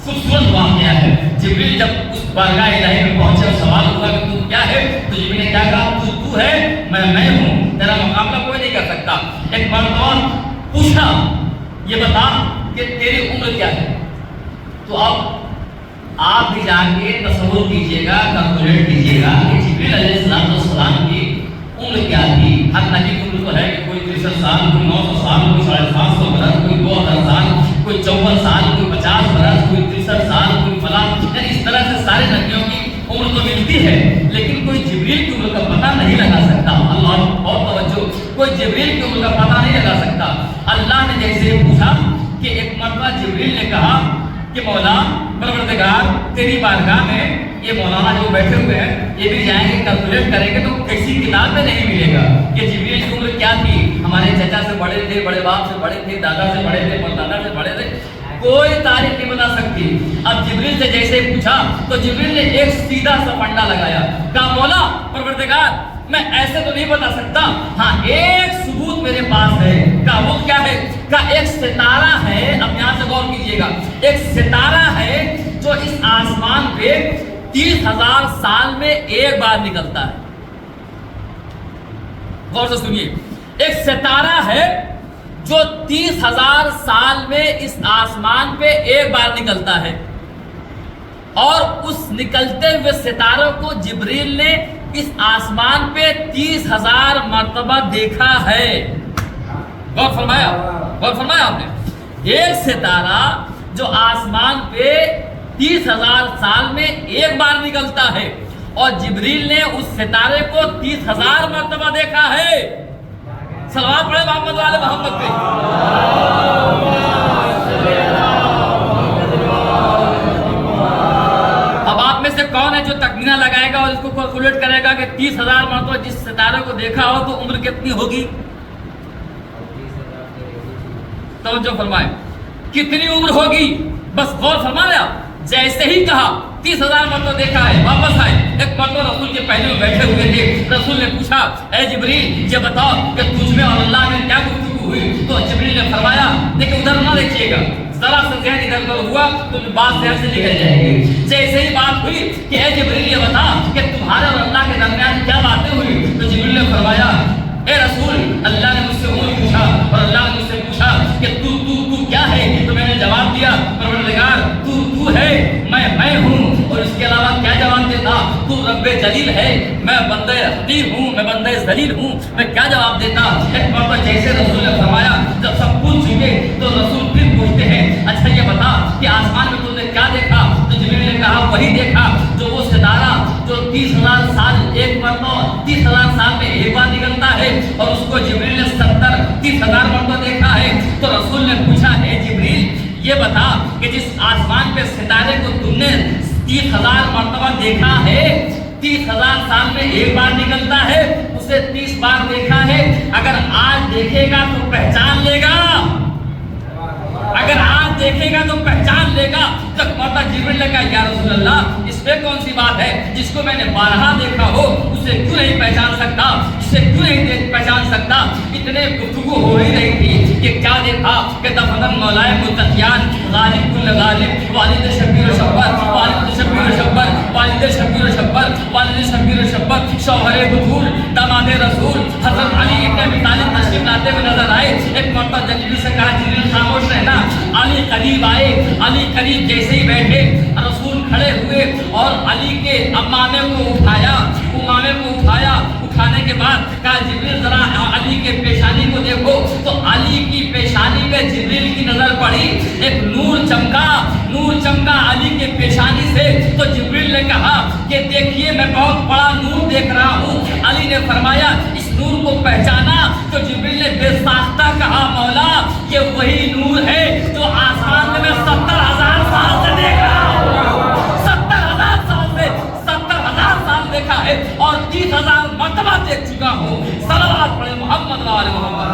[SPEAKER 1] خوبصورت واقعہ ہے. جبریل جب اس بارگاہ الہی میں پہنچے اور سوال ہوا کہ تو کیا ہے، تو جبریل نے کیا کہا؟ تو ہے، میں ہوں، تیرا مقابلہ کوئی نہیں کر سکتا. ایک مرتبہ پوچھا یہ بتا کہ تیری عمر کیا ہے؟ تو اب آپ بھی جا کے تصور کیجئے گا، کیلکولیٹ کیجئے گا کہ جبریل علیہ السلام کی عمر کیا تھی. ہر نبی کی عمر تو ہے کہ کوئی 63 سال، کوئی 900 سال، کوئی 750 برس، کوئی 2000 سال، کوئی 54 سال، کوئی 50 برس، کوئی 63 سال، کوئی فلاں. یعنی اس طرح سے سارے نبیوں کی عمر تو ملتی ہے، لیکن کوئی جبریل کی عمر کا پتہ نہیں لگا سکتا. اللہ بہت توجہ، کوئی جبریل کی عمر کا پتہ نہیں لگا سکتا. اللہ نے جیسے پوچھا کہ ایک مرتبہ جبریل نے کہا کہ مولا پروردگار تیری بارگاہ میں یہ مولانا جو بیٹھے ہوئے ہیں یہ بھی جائیں گے کیلکولیٹ کریں گے تو کسی کتاب میں نہیں ملے گا کہ جبریل کی عمر کیا تھی. ہمارے چچا سے بڑے تھے، بڑے باپ سے بڑے تھے، دادا سے بڑے تھے، پردادا سے بڑے تھے، کوئی تاریخ نہیں بتا سکتی. اب جبریل سے جیسے پوچھا تو جبریل نے ایک سیدھا سا پنڈا لگایا، کہا مولا پروردگار میں ایسے تو نہیں بتا سکتا، ہاں ایک ثبوت میرے پاس ہے. کہا وہ کیا ہے؟ کہا ایک ستارہ ہے. اب یہاں سے غور کیجئے گا، ایک ستارہ ہے جو اس آسمان پہ 30,000 سال میں ایک بار نکلتا ہے. غور سے سنیے، ایک ستارہ ہے جو 30,000 سال میں اس آسمان پہ ایک بار نکلتا ہے، اور اس نکلتے ہوئے ستاروں کو جبریل نے اس آسمان پہ 30,000 مرتبہ دیکھا ہے. غور فرمایا آپ نے. ایک ستارہ جو آسمان پہ 30,000 سال میں ایک بار نکلتا ہے، اور جبریل نے اس ستارے کو 30,000 مرتبہ دیکھا ہے. صلوات پڑھے محمد والے محمد پہ. اب آپ میں سے کون ہے جو تخمینہ لگائے گا اور اس کو کیلکولیٹ کرے گا کہ 30,000 مرتبہ جس ستارے کو دیکھا ہو تو عمر کتنی ہوگی؟ توجہ فرمائیں.
[SPEAKER 2] کتنی عمر ہوگی؟ بس غور فرمایا، جیسے ہی کہا 30,000 مرتبہ دیکھا ہے، واپس آئے، ایک مرتبہ رسول کے پہلے میں بیٹھے ہوئے تھے، رسول نے پوچھا اے جبریل یہ بتاؤ کہ تجھ میں اور اللہ میں کیا گفتگو ہوئی؟ تو جبریل نے فرمایا دیکھیں ادھر نہ دیکھیے گا، ذرا سا ذہن ادھر ادھر ہوا تو بات ذہن سے نکل جائے گی۔ جیسے ہی بات ہوئی کہ اے جبریل یہ بتا کہ تمہارے اور اللہ کے درمیان کیا باتیں ہوئی؟ تو جبریل نے فرمایا اے رسول اللہ نے مجھ سے عمر پوچھا اور اللہ نے مجھ سے پوچھا کہ تو کیا ہے؟ تو میں نے جواب دیا پروردگار تو ہے، میں ہوں، اور اس کے علاوہ کیا جواب دیتا؟ تو رب جلیل ہے، میں بندہ حقیر ہوں، میں بندہ ذلیل ہوں، میں کیا جواب دیتا؟ ایک مرتبہ جیسے رسول نے فرمایا جب سب پوچھ چکے تو رسول پھر پوچھتے ہیں اچھا یہ بتا کہ آسمان میں تم نے کیا دیکھا؟ تو جبریل نے کہا وہی دیکھا جو وہ ستارہ جو 30,000 سال ایک مرتبہ 30,000 سال میں ایک بار نکلتا ہے، اور اس کو جبریل نے 30,000 مرتبہ دیکھا ہے۔ تو رسول نے پوچھا ہے جبریل یہ بتا کہ جس آسمان پہ ستارے کو تم نے 30,000 مرتبہ دیکھا ہے، 30,000 سال میں ایک بار نکلتا ہے، اسے 30 بار دیکھا ہے، اگر آج دیکھے گا تو پہچان لے گا، اگر آج دیکھے گا تو پہچان لے گا۔ تک مرتبہ جبریل نے کہا یا رسول اللہ اس پہ کون سی بات ہے؟ جس کو میں نے بارہا دیکھا ہو اسے کیوں نہیں پہچان سکتا، اسے کیوں نہیں پہچان سکتا؟ اتنے گفتگو ہو ہی رہی تھی کہ کیا دیکھا کہ دفن مولائے متقیان غالب کل غالب والد شبیر و شبر والد شبیر و شبر والد شبیر و شبر والد شبیر و شبر شوہر بطول داماد رسول حضرت علی ابن ابی طالب تشریف لاتے ہوئے نظر آئے۔ ایک مرتبہ جبریل سے کہا جبریل خاموش رہنا۔ علی قریب آئے، علی قریب جیسے ہی بیٹھے رسول کھڑے ہوئے اور علی کے امامے کو اٹھایا، اٹھانے کے بعد کہا جبریل ذرا علی کے پیشانی کو دیکھو۔ تو علی کی پیشانی پہ جبریل کی نظر پڑی، ایک نور چمکا علی کے پیشانی سے۔ تو جبریل نے کہا کہ دیکھیے میں بہت بڑا نور دیکھ رہا ہوں۔ علی نے فرمایا اس نور کو پہچانا؟ تو جبریل نے بے ساختہ کہا مولا یہ وہی نور ہے جو آسمان میں 70,000 سال سے دیکھ رہا ہوں، 70,000 سال دیکھا ہے اور 30,000 مرتبہ دیکھ چکا ہوں۔ صلوات پڑھیں محمد و آل محمد۔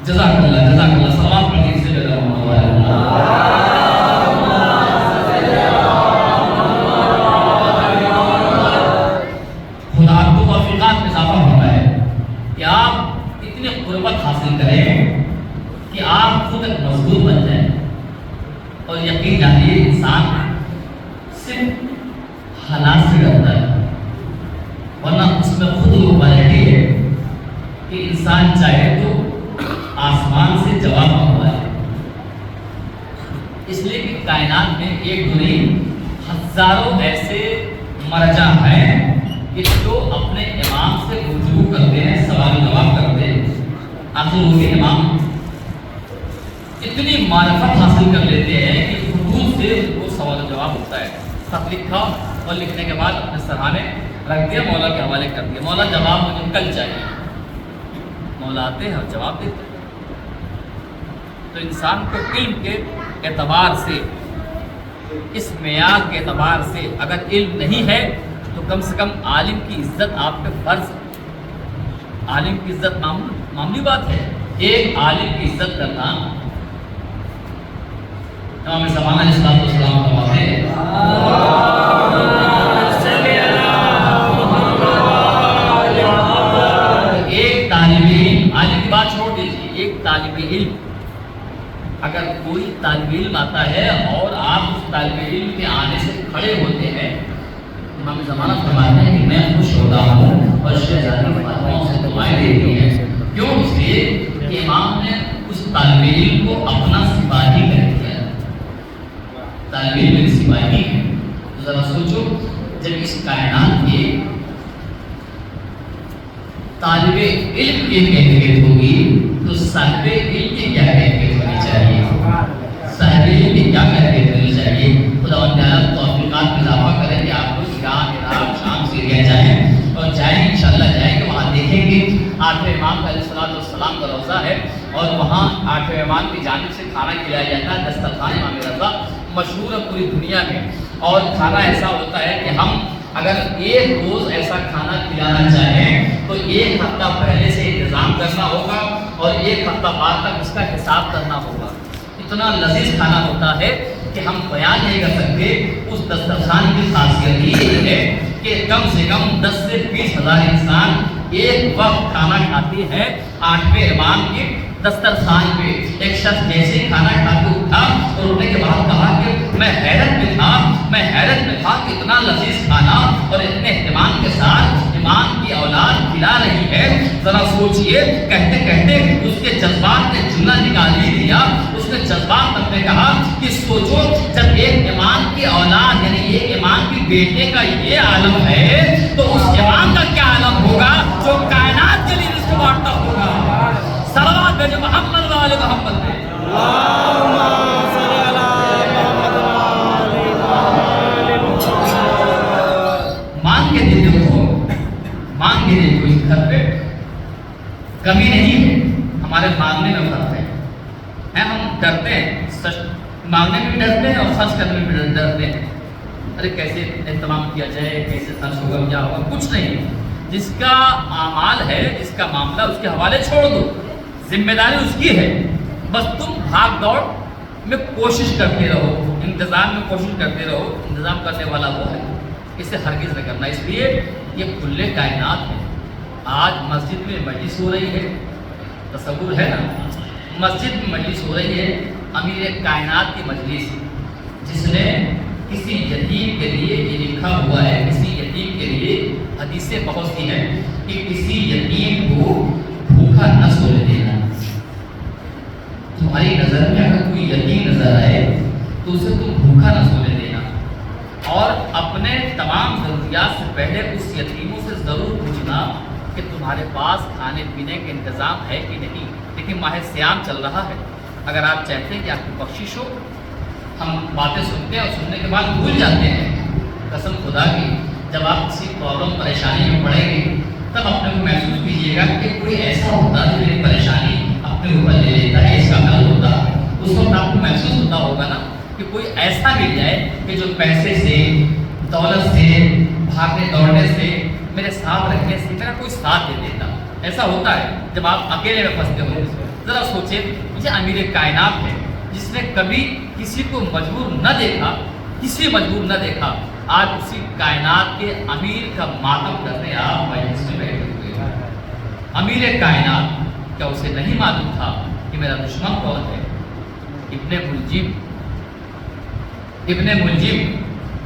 [SPEAKER 2] جزاک اللہ صلوات پڑھیں اس سے خدا آپ کو توفیقات میں اضافہ ہوتا ہے کہ آپ اتنی قربت حاصل کریں کہ آپ خود ایک مضبوط بن جائیں، اور یقین جانیے انسان صرف حالات سے ڈرتا ہے، ورنہ اس میں خود وہ کوالٹی ہے کہ انسان چاہے تو آسمان سے جواب منگوائے۔ اس لیے کہ کائنات میں ایک نہیں ہزاروں ایسے مرجع ہیں کہ جو اپنے امام سے رجوع کرتے ہیں، سوال و جواب کرتے ہیں۔ آخر وہ بھی امام اتنی معرفت حاصل کر لیتے ہیں کہ خطوط سے وہ سوال و جواب ہوتا ہے۔ خط لکھا اور لکھنے کے بعد اپنے سرحانے رکھ دیا، مولا کے حوالے کر دیا، مولا جواب مجھے کل چاہیے۔ مولا آتے ہیں اور جواب دیتے ہیں۔ تو انسان کو علم کے اعتبار سے، اس معیار کے اعتبار سے اگر علم نہیں ہے تو کم سے کم عالم کی عزت آپ پہ فرض ہے۔ عالم کی عزت معمولی بات ہے۔ ایک عالم کی عزت کرنا، امام زمانہ علیہ الصلوۃ والسلام فرماتے ہیں ایک طالب علم، عالم کی بات چھوڑ دیجیے، ایک طالب علم اگر کوئی طالب علم آتا ہے اور آپ اس طالب علم کے آنے سے کھڑے ہوتے ہیں، امام زمانہ فرماتے ہیں کہ میں خوش ہوتا ہوں اور شہزادی فاطمہ سے دعائیں دیتی ہیں۔ کیوں؟ اس لیے کہ امام نے اس طالب علم کو اپنا سپاہی کر دیا۔ طالب علم ایک سپاہی ہے۔ ذرا سوچو جب اس کائنات کے طالب علم کی کیفیت ہوگی تو صاحب علم کی کیا کیفیت ہونی چاہیے؟ صاحب علم کی کیا کیفیت ہونی چاہیے؟ خدا و تعالیٰ توفیقات میں اضافہ کریں کہ آپ کو ایران، عراق، شام، سیریا جائیں، اور جائیں انشاءاللہ جائیں گے، وہاں دیکھیں گے 8ویں امام کا علیہ الصلوۃ والسلام کا روضہ ہے، اور وہاں 8ویں امام کی جانب سے کھانا کھلایا جاتا ہے۔ دسترخوان امام رضا مشہور ہے پوری دنیا میں، اور کھانا ایسا ہوتا ہے کہ ہم
[SPEAKER 1] اگر ایک روز ایسا کھانا کھلانا چاہیں تو ایک ہفتہ پہلے سے انتظام کرنا ہوگا اور ایک ہفتہ بعد تک اس کا حساب کرنا ہوگا. اتنا لذیذ کھانا ہوتا ہے کہ ہم بیان نہیں کر سکتے. اس دسترخوان کی خاصیت یہ ہے کہ کم سے کم 10 سے 20 ہزار انسان ایک وقت کھانا کھاتے ہیں. 8ویں امام کے دسترخوان پہ ایک شخص جیسے کھانا کھا کے اٹھا اور اٹھنے کے بعد کہا کہ میں حیرت میں تھا کہ اتنا لذیذ کھانا اور اتنے اہتمام کے ساتھ امام کی اولاد کھلا رہی ہے. ذرا سوچئے. کہتے کہتے اس کے جذبات نے جملہ نکال ہی دیا. اس نے جذبات اپنے کہا کہ سوچو جب ایک امام کی اولاد یعنی ایک امام کی بیٹے کا یہ عالم ہے تو اس امام کا کیا عالم ہوگا جو کائنات کے لیے رزق بانٹتا ہوگا. صلوات بھیجو محمد و آل محمد پہ. مانگ کے دیکھو اس گھر پہ کمی نہیں ہے. ہمارے مانگنے میں فرق ہے. ہم ڈرتے ہیں, سچ مانگنے میں بھی ڈرتے ہیں اور خرچ کرنے میں بھی ڈرتے ہیں. ارے کیسے اہتمام کیا جائے, کیسے خرچ ہوگا, کیا ہوگا, کچھ نہیں. جس کا اعمال ہے, جس کا معاملہ, اس کے حوالے چھوڑ دو. ذمہ داری اس کی ہے. بس تم بھاگ دوڑ میں کوشش کرتے رہو, انتظام میں کوشش کرتے رہو. انتظام کرنے والا وہ ہے, اسے ہرگز نہ کرنا. اس لیے یہ کل کائنات ہے. آج مسجد میں مجلس ہو رہی ہے, تصور ہے نا, مسجد میں مجلس ہو رہی ہے, امیر کائنات کی مجلس, جس نے کسی یتیم کے لیے یہ لکھا ہوا ہے, کسی یتیم کے لیے حدیثیں بہت سی ہیں کہ کسی یتیم کو بھوکا نہ سونے دینا. تمہاری نظر میں اگر کوئی یتیم نظر آئے تو اسے تم بھوکا نہ سونے دینا, اور اپنے تمام ضروریات سے پہلے اس یتیموں سے ضرور پوچھنا کہ تمہارے پاس کھانے پینے کا انتظام ہے کہ نہیں. لیکن ماہ سیام چل رہا ہے, اگر آپ چاہتے ہیں کہ آپ کی بخشش ہو. ہم باتیں سنتے ہیں اور سننے کے بعد بھول جاتے ہیں. قسم خدا کی, جب آپ کسی پرابلم پریشانی میں پڑیں گے تب اپنے کو محسوس کیجیے گا کہ کوئی ایسا ہوتا جو میری پریشانی اپنے اوپر لے لیتا ہے, اس کا حل ہوتا. اس وقت آپ کو محسوس ہوتا ہوگا نا کہ کوئی ایسا مل جائے کہ جو پیسے سے, دولت سے, بھاگنے دوڑنے سے, میرے ساتھ رکھنے سے میرا کوئی ساتھ دے دیتا. ایسا ہوتا ہے جب آپ اکیلے میں پھنستے ہو. ذرا سوچیں, یہ امیر کائنات ہے جس نے کبھی کسی کو مجبور نہ دیکھا, کسی مجبور نہ دیکھا. آج اسی کائنات کے امیر کا ماتم کرنے آپ مجلس میں بیٹھے ہوئے ہیں. امیر کائنات, کیا اسے نہیں معلوم تھا کہ میرا دشمن کون ہے؟ ابن ملجم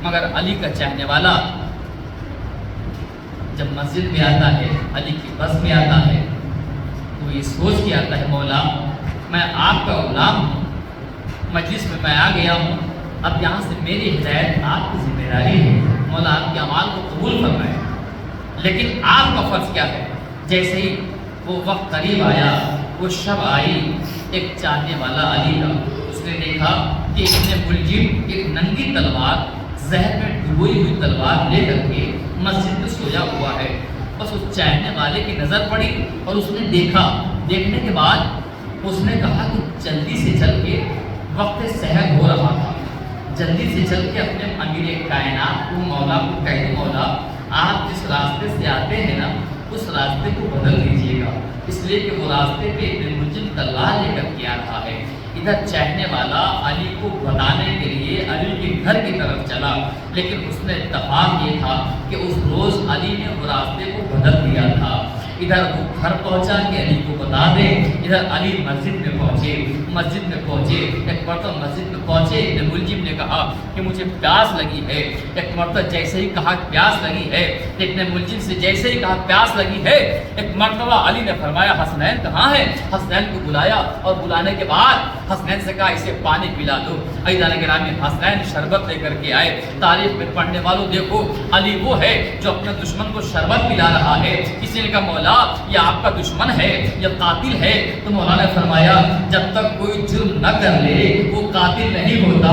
[SPEAKER 1] مگر علی کا چاہنے والا. جب مسجد میں آتا ہے, علی کی بس میں آتا ہے, تو یہ سوچ کے آتا ہے مولا میں آپ کا غلام ہوں, مجلس میں میں آ گیا ہوں, اب یہاں سے میری ہدایت آپ کی ذمہ داری ہے. مولا آپ کے اعمال کو قبول فرمائے, لیکن آپ کا فرض کیا ہے؟ جیسے ہی وہ وقت قریب آیا, وہ شب آئی, ایک چاہنے والا علی کا, اس نے دیکھا کہ ابن ملجم ایک ننگی تلوار, زہر میں ڈبوئی ہوئی تلوار لے کر کے مسجد میں سویا ہوا ہے. بس اس چاہنے والے کی نظر پڑی اور اس نے دیکھا. دیکھنے کے بعد اس نے کہا کہ جلدی سے چل کے, وقت سحر ہو رہا تھا, جلدی سے چل کے اپنے امیر کائنات کو, مولا کو کہہ دو مولا آپ جس راستے سے آتے ہیں نا اس راستے کو بدل دیجیے گا, اس لیے کہ وہ راستے پہ ابن ملجم تلوار لے کر کے آ رہا ہے. ادھر چاہنے والا علی کو بتانے کے لیے علی کے گھر کی طرف چلا, لیکن اس نے اتفاق یہ تھا کہ اس روز علی نے وہ راستے کو بدل دیا تھا. ادھر وہ گھر پہنچا کہ علی کو بتا دے, ادھر علی مسجد میں پہنچے. ایک مرتبہ مسجد میں پہنچے, ابن ملجم نے کہا کہ مجھے پیاس لگی ہے. ایک مرتبہ جیسے ہی کہا پیاس لگی ہے, ابن ملجم سے جیسے ہی کہا پیاس لگی ہے, ایک مرتبہ علی نے فرمایا حسنین کہاں ہے؟ حسنین کو بلایا اور بلانے کے بعد حسنین سے کہا اسے پانی پلا دو. عزیزان گرامی, حسنین شربت لے کر کے آئے. تاریخ میں پڑھنے والوں دیکھو, علی وہ ہے جو اپنے دشمن کو شربت پلا رہا ہے. کسی نے کہا مولا یہ آپ کا دشمن ہے, یہ قاتل ہے. تو مولا نے فرمایا جب تک کوئی جرم نہ کر لے وہ قاتل نہیں ہوتا,